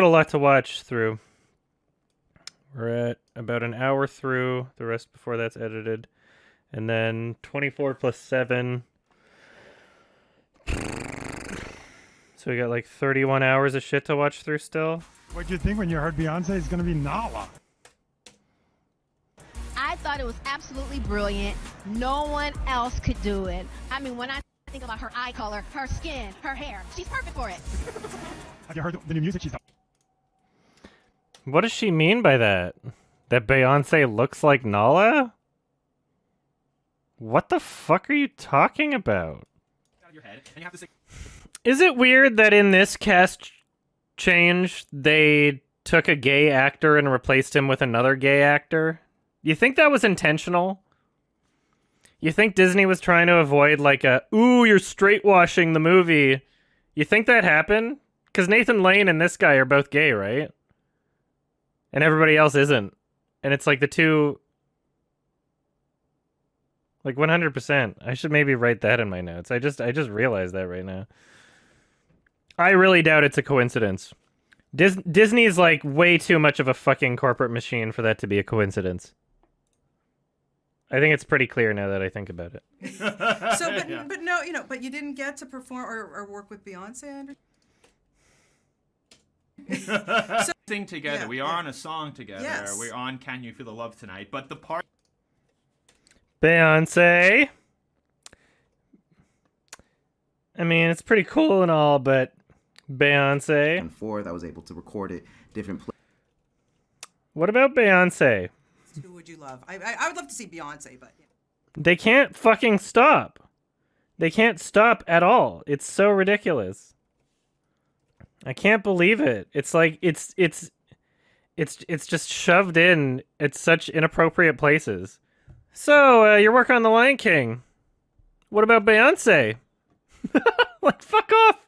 got a lot to watch through. We're at about an hour through. The rest before that's edited. And then 24 plus 7. So we got like 31 hours of shit to watch through still. What do you think when you heard Beyonce is gonna be Nala? I thought it was absolutely brilliant. No one else could do it. I mean, when I think about her eye color, her skin, her hair, she's perfect for it. Have you heard the new music she's done? What does she mean by that? That Beyonce looks like Nala? What the fuck are you talking about? Out of your head, and you have to say. Is it weird that in this cast change, they took a gay actor and replaced him with another gay actor? You think that was intentional? You think Disney was trying to avoid like a, ooh, you're straight-washing the movie? You think that happened? Because Nathan Lane and this guy are both gay, right? And everybody else isn't. And it's like the two... Like 100%. I should maybe write that in my notes. I just realized that right now. I really doubt it's a coincidence. Disney's like way too much of a fucking corporate machine for that to be a coincidence. I think it's pretty clear now that I think about it. But no, but you didn't get to perform or work with Beyonce, So, sing together. We are on a song together. Yes. We're on Can You Feel the Love Tonight. But the part. Beyonce. I mean, it's pretty cool and all, but Beyonce. And fourth, I was able to record it different places. What about Beyonce? who would you love? I would love to see Beyonce, but yeah. They can't fucking stop. They can't stop at all. It's so ridiculous. I can't believe it. It's like it's just shoved in at such inappropriate places. So, you're working on The Lion King. What about Beyonce? Like, fuck off.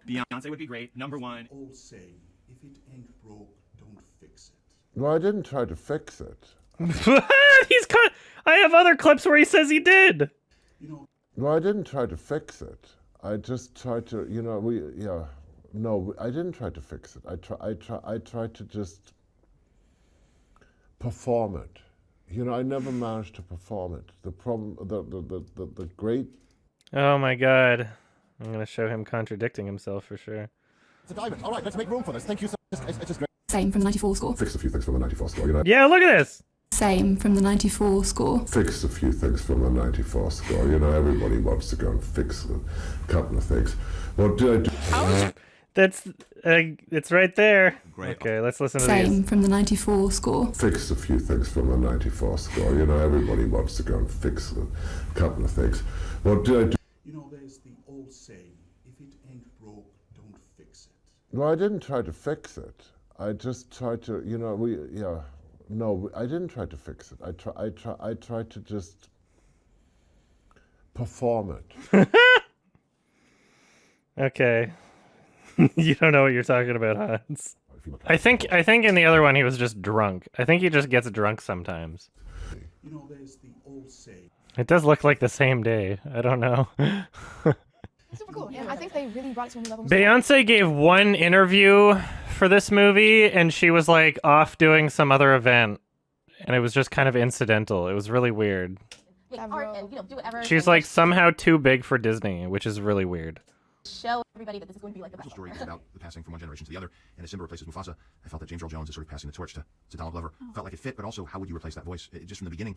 Beyonce would be great. Number one. Old saying, if it ain't broke, don't fix it. No, I didn't try to fix it. I have other clips where he says he did. No, I didn't try to fix it. I just tried to, No, I didn't try to fix it. I tried to just perform it. I never managed to perform it. The problem, the great. Oh my god, I'm gonna show him contradicting himself for sure. It's a diamond. All right, let's make room for this. Thank you so much. It's just great. Same from the 94 score. Fixed a few things from the 94 score, Yeah, look at this. Same from the 94 score. Fixed a few things from the 94 score. Everybody wants to go and fix a couple of things. What did I do? That's, it's right there. Great. Okay, let's listen to these. Same from the 94 score. Fixed a few things from the 94 score. Everybody wants to go and fix a couple of things. What did I do? There's the old saying, if it ain't broke, don't fix it. No, I didn't try to fix it. I just tried to, No, I didn't try to fix it. I tried to just perform it. Okay. You don't know what you're talking about, Hans. I think in the other one he was just drunk. I think he just gets drunk sometimes. There's the old saying. It does look like the same day. I don't know. Super cool. Yeah, I think they really brought it to a new level. Beyonce gave one interview for this movie, and she was like off doing some other event, and it was just kind of incidental. It was really weird. Art and, do whatever. She's like somehow too big for Disney, which is really weird. Show everybody that this is going to be like the best. Story is about the passing from one generation to the other, and as Simba replaces Mufasa, I felt that James Earl Jones is sort of passing the torch to Donald Glover. Felt like it fit, but also how would you replace that voice? Just from the beginning,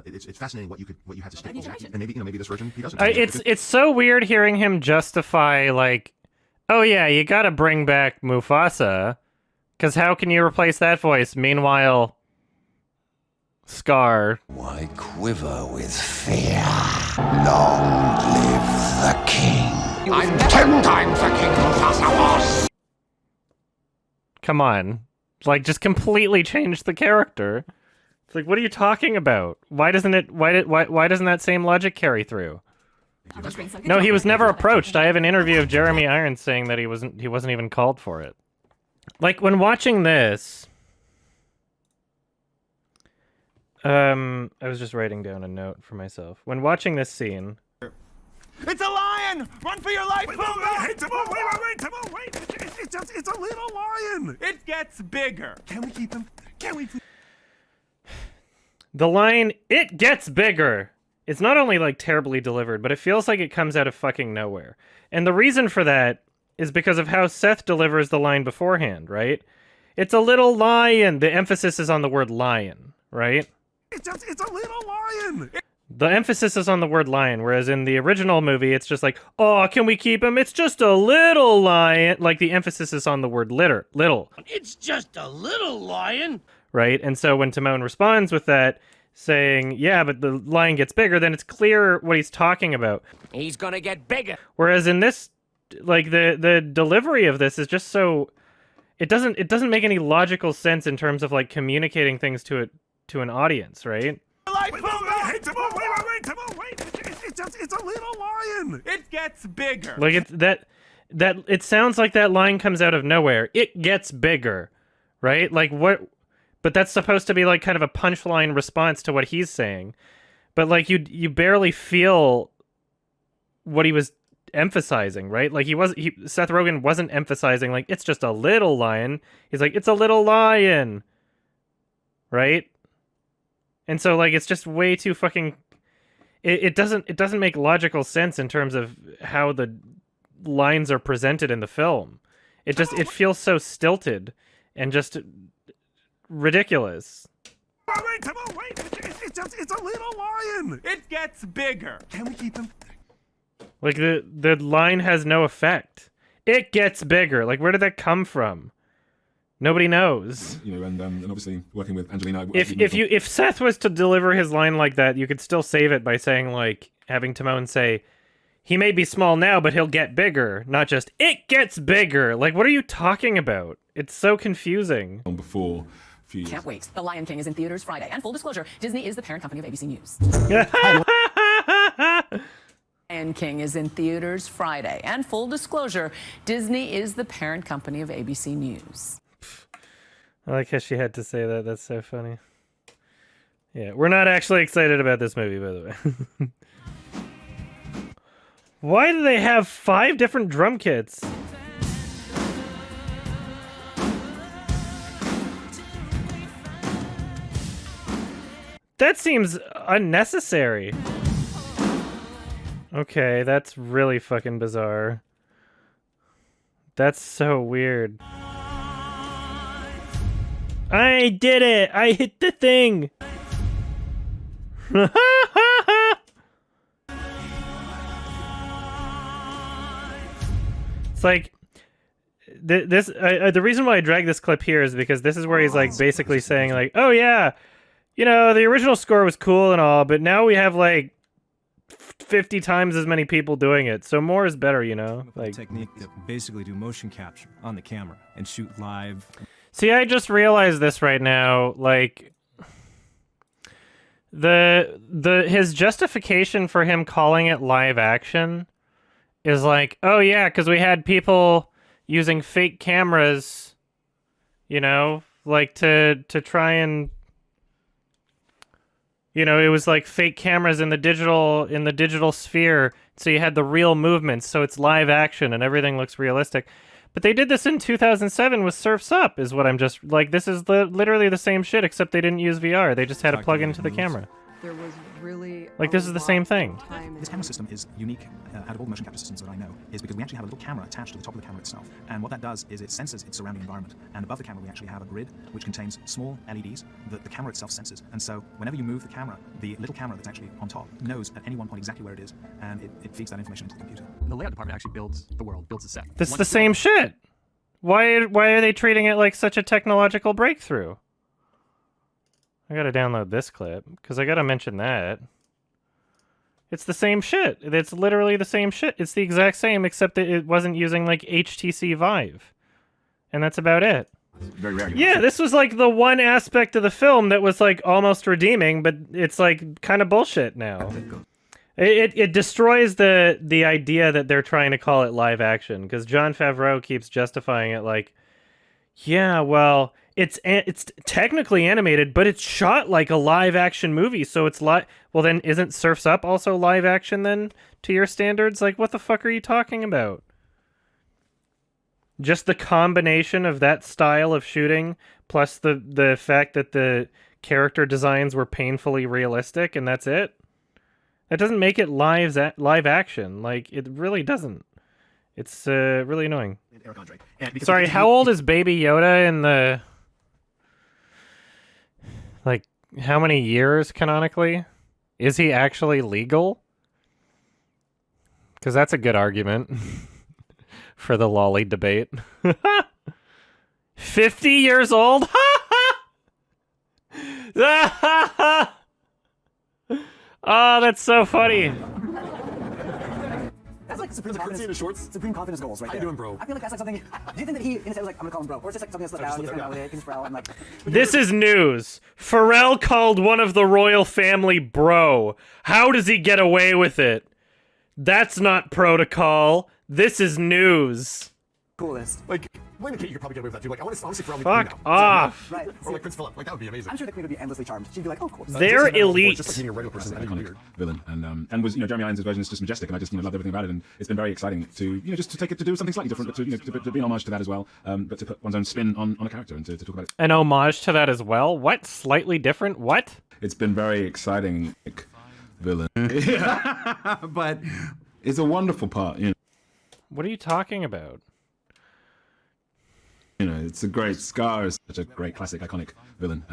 it's fascinating what you had to stick with, and maybe this version he doesn't. It's so weird hearing him justify like, oh yeah, you got to bring back Mufasa, because how can you replace that voice? Meanwhile, Scar. Why quiver with fear? Long live the king. I'm 10 times the king Mufasa was. Come on, like just completely change the character. It's like, what are you talking about? Why doesn't that same logic carry through? No, he was never approached. I have an interview of Jeremy Irons saying that he wasn't even called for it. Like when watching this, I was just writing down a note for myself. When watching this scene, It's a lion! Run for your life! Wait, Timon, wait! It's a little lion! It gets bigger. Can we keep him? Can we please? The line, "It gets bigger," it's not only like terribly delivered, but it feels like it comes out of fucking nowhere. And the reason for that is because of how Seth delivers the line beforehand, right? It's a little lion. The emphasis is on the word lion, right? It's a little lion! The emphasis is on the word lion, whereas in the original movie, it's just like, oh, can we keep him? It's just a little lion. Like, the emphasis is on the word little. It's just a little lion. Right? And so when Timon responds with that, saying, yeah, but the lion gets bigger, then it's clear what he's talking about. He's gonna get bigger. Whereas in this, like, the delivery of this is just so... It doesn't make any logical sense in terms of, like, communicating things to an audience, right? It's a little lion! It gets bigger. Like, it sounds like that line comes out of nowhere. It gets bigger, right? Like, what? But that's supposed to be like kind of a punchline response to what he's saying. But like, you barely feel what he was emphasizing, right? Like, Seth Rogen wasn't emphasizing like it's just a little lion. He's like, it's a little lion, right? And so like, it's just way too fucking. It doesn't make logical sense in terms of how the lines are presented in the film. It feels so stilted and just ridiculous. Wait! It's a little lion! It gets bigger. Can we keep him? Like the line has no effect. It gets bigger. Like, where did that come from? Nobody knows. You know, and obviously working with Angelina. If Seth was to deliver his line like that, you could still save it by saying, like, having Timon say, he may be small now, but he'll get bigger. Not just, it gets bigger. Like, what are you talking about? It's so confusing. Before. Can't wait. The Lion King is in theaters Friday. And full disclosure, Disney is the parent company of ABC News. Lion King is in theaters Friday. And full disclosure, Disney is the parent company of ABC News. I like how she had to say that. That's so funny. Yeah, we're not actually excited about this movie, by the way. Why do they have 5 different drum kits? That seems unnecessary. Okay, that's really fucking bizarre. That's so weird. I did it! I hit the thing! It's like... the reason why I drag this clip here is because this is where he's like basically saying like, oh yeah, you know, the original score was cool and all, but now we have like 50 times as many people doing it, so more is better, you know? Like, technique that basically do motion capture on the camera and shoot live. See, I just realized this right now, like his justification for him calling it live action is like, oh yeah, because we had people using fake cameras, you know, like to try and, you know, it was like fake cameras in the digital sphere, so you had the real movements, so it's live action and everything looks realistic. But they did this in 2007 with Surf's Up, is what I'm just... Like, this is literally the same shit, except they didn't use VR. They just had to plug into the camera. There was really like, this is the same thing. This camera system is unique out of all the motion capture systems that I know, is because we actually have a little camera attached to the top of the camera itself. And what that does is it senses its surrounding environment. And above the camera, we actually have a grid which contains small LEDs that the camera itself senses. And so whenever you move the camera, the little camera that's actually on top knows at any one point exactly where it is, and it feeds that information into the computer. The layout department actually builds the world, builds the set. This is the same shit. Why are they treating it like such a technological breakthrough? I gotta download this clip, because I gotta mention that. It's the same shit. It's literally the same shit. It's the exact same, except that it wasn't using, like, HTC Vive. And that's about it. Very rare. Yeah, this was, like, the one aspect of the film that was, like, almost redeeming, but it's, like, kind of bullshit now. It destroys the idea that they're trying to call it live action, because Jon Favreau keeps justifying it like, yeah, well, it's technically animated, but it's shot like a live action movie. So it's well, then isn't Surf's Up also live action then to your standards? Like, what the fuck are you talking about? Just the combination of that style of shooting plus the fact that the character designs were painfully realistic, and that's it. That doesn't make it live action. Like, it really doesn't. It's really annoying. Sorry, how old is Baby Yoda in the... Like, how many years canonically? Is he actually legal? Because that's a good argument for the lolly debate. 50 years old? Oh, that's so funny. That's like supreme confidence. Supreme confidence goals, right? How you doing, bro? I feel like that's like something. Do you think that he, in a sense, was like, I'm gonna call him bro, or is this like something that slipped out? He's gonna go with it. He's Pharrell. I'm like. This is news. Pharrell called one of the royal family bro. How does he get away with it? That's not protocol. This is news. Coolest. Like, Lena Kate, you could probably get away with that too. Like, I want to see Pharrell. Fuck off. Right. Or like Prince Philip. Like, that would be amazing. I'm sure the queen would be endlessly charmed. She'd be like, oh, cool. They're elite. Just like being a regular person. An iconic villain, and was Jeremy Irons' version is just majestic, and I just loved everything about it, and it's been very exciting to just to take it to do something slightly different, but to be an homage to that as well, but to put one's own spin on a character and to talk about it. An homage to that as well? What? Slightly different? What? It's been very exciting, villain, but it's a wonderful part. What are you talking about? It's a great Scar is such a great classic, iconic villain,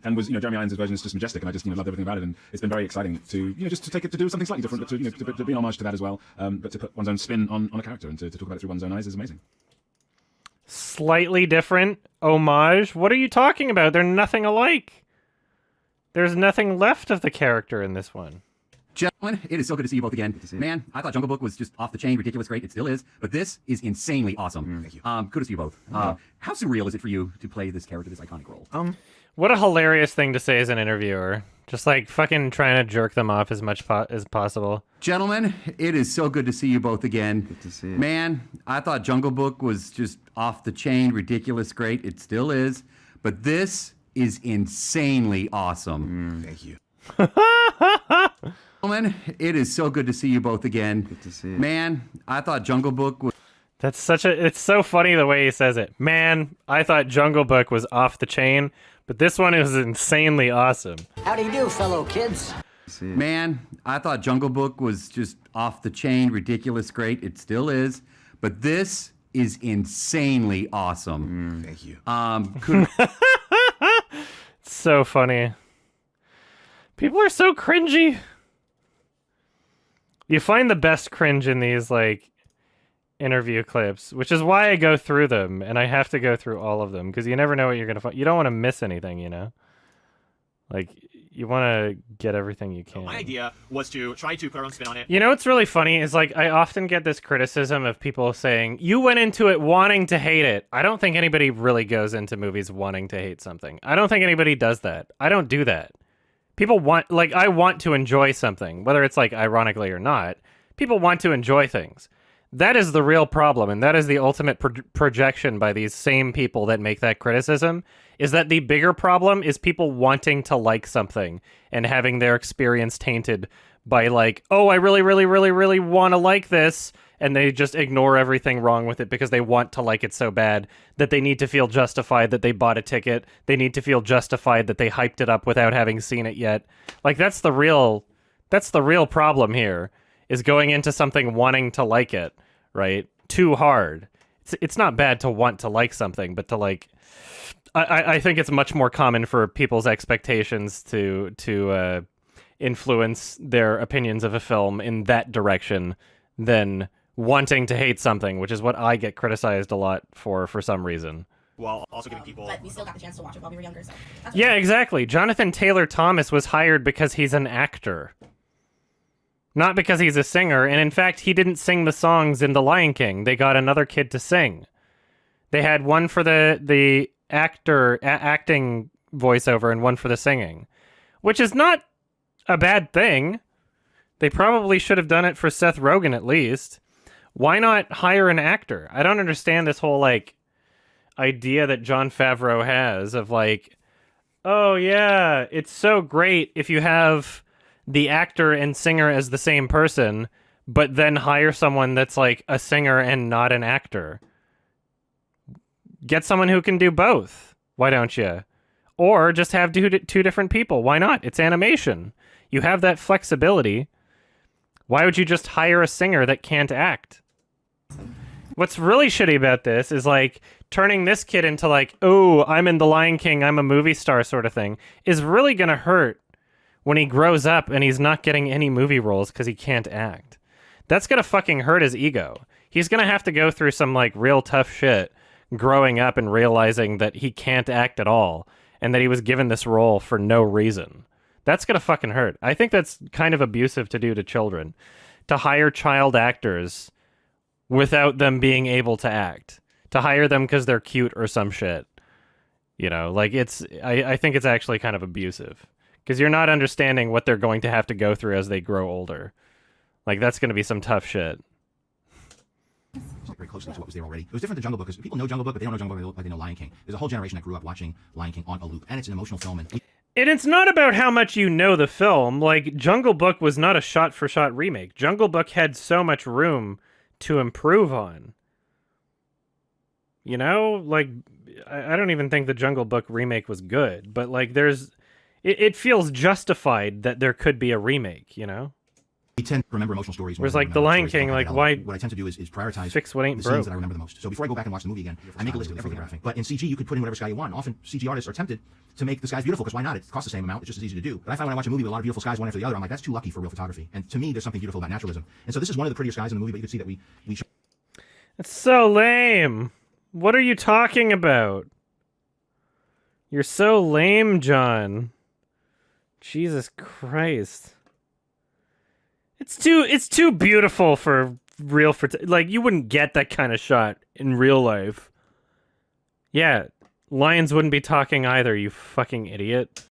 and was Jeremy Irons' version is just majestic, and I just loved everything about it, and it's been very exciting to just to take it to do something slightly different, but to be an homage to that as well, but to put one's own spin on a character and to talk about it through one's own eyes is amazing. Slightly different homage? What are you talking about? They're nothing alike. There's nothing left of the character in this one. Gentlemen, it is so good to see you both again. Man, I thought Jungle Book was just off the chain, ridiculous, great. It still is, but this is insanely awesome. Thank you. Good to see you both. How surreal is it for you to play this character, this iconic role? What a hilarious thing to say as an interviewer. Just like fucking trying to jerk them off as much as possible. Gentlemen, it is so good to see you both again. Good to see you. Man, I thought Jungle Book was just off the chain, ridiculous, great. It still is, but this is insanely awesome. Thank you. Gentlemen, it is so good to see you both again. Good to see you. Man, I thought Jungle Book was... It's so funny the way he says it. Man, I thought Jungle Book was off the chain, but this one is insanely awesome. How do you do, fellow kids? Man, I thought Jungle Book was just off the chain, ridiculous, great. It still is, but this is insanely awesome. Thank you. It's so funny. People are so cringy. You find the best cringe in these, like, interview clips, which is why I go through them, and I have to go through all of them, because you never know what you're going to find. You don't want to miss anything, Like, you want to get everything you can. My idea was to try to put our own spin on it. You know what's really funny is, like, I often get this criticism of people saying, you went into it wanting to hate it. I don't think anybody really goes into movies wanting to hate something. I don't think anybody does that. I don't do that. People want, like, I want to enjoy something, whether it's, like, ironically or not. People want to enjoy things. That is the real problem, and that is the ultimate projection by these same people that make that criticism, is that the bigger problem is people wanting to like something and having their experience tainted by, like, oh, I really, really, really, really want to like this, and they just ignore everything wrong with it because they want to like it so bad that they need to feel justified that they bought a ticket. They need to feel justified that they hyped it up without having seen it yet. Like, that's the real problem here, is going into something wanting to like it, right? Too hard. It's not bad to want to like something, but to, like, I think it's much more common for people's expectations to influence their opinions of a film in that direction than wanting to hate something, which is what I get criticized a lot for some reason. While also giving people... But we still got the chance to watch it while we were younger, so... Yeah, exactly. Jonathan Taylor Thomas was hired because he's an actor. Not because he's a singer, and in fact, he didn't sing the songs in The Lion King. They got another kid to sing. They had one for the acting voiceover and one for the singing, which is not a bad thing. They probably should have done it for Seth Rogen at least. Why not hire an actor? I don't understand this whole, like, idea that Jon Favreau has of like, oh yeah, it's so great if you have the actor and singer as the same person, but then hire someone that's like a singer and not an actor. Get someone who can do both. Why don't you? Or just have two different people. Why not? It's animation. You have that flexibility. Why would you just hire a singer that can't act? What's really shitty about this is like turning this kid into like, oh, I'm in The Lion King, I'm a movie star sort of thing, is really going to hurt when he grows up and he's not getting any movie roles because he can't act. That's going to fucking hurt his ego. He's going to have to go through some like real tough shit growing up and realizing that he can't act at all and that he was given this role for no reason. That's going to fucking hurt. I think that's kind of abusive to do to children, to hire child actors without them being able to act, to hire them because they're cute or some shit. You know, like I think it's actually kind of abusive because you're not understanding what they're going to have to go through as they grow older. Like, that's going to be some tough shit. Very closely to what was there already. It was different than Jungle Book because people know Jungle Book, but they don't know Jungle Book like they know Lion King. There's a whole generation that grew up watching Lion King on a loop, and it's an emotional film. And it's not about how much you know the film. Like, Jungle Book was not a shot-for-shot remake. Jungle Book had so much room to improve on. You know? Like, I don't even think the Jungle Book remake was good, but, like, it feels justified that there could be a remake, you know? We tend to remember emotional stories. Whereas, like, The Lion King, like, why... What I tend to do is prioritize fix what ain't the broke. scenes that I remember the most. So before I go back and watch the movie again, I make a list of everything graphing. But in CG, you could put in whatever sky you want. Often, CG artists are tempted to make the skies beautiful, because why not? It costs the same amount. It's just as easy to do. But I find when I watch a movie with a lot of beautiful skies one after the other, I'm like, that's too lucky for real photography. And to me, there's something beautiful about naturalism. And so this is one of the prettier skies in the movie, but you can see that we It's so lame. What are you talking about? You're so lame, John. Jesus Christ. It's too beautiful for real like, you wouldn't get that kind of shot in real life. Yeah, lions wouldn't be talking either, you fucking idiot.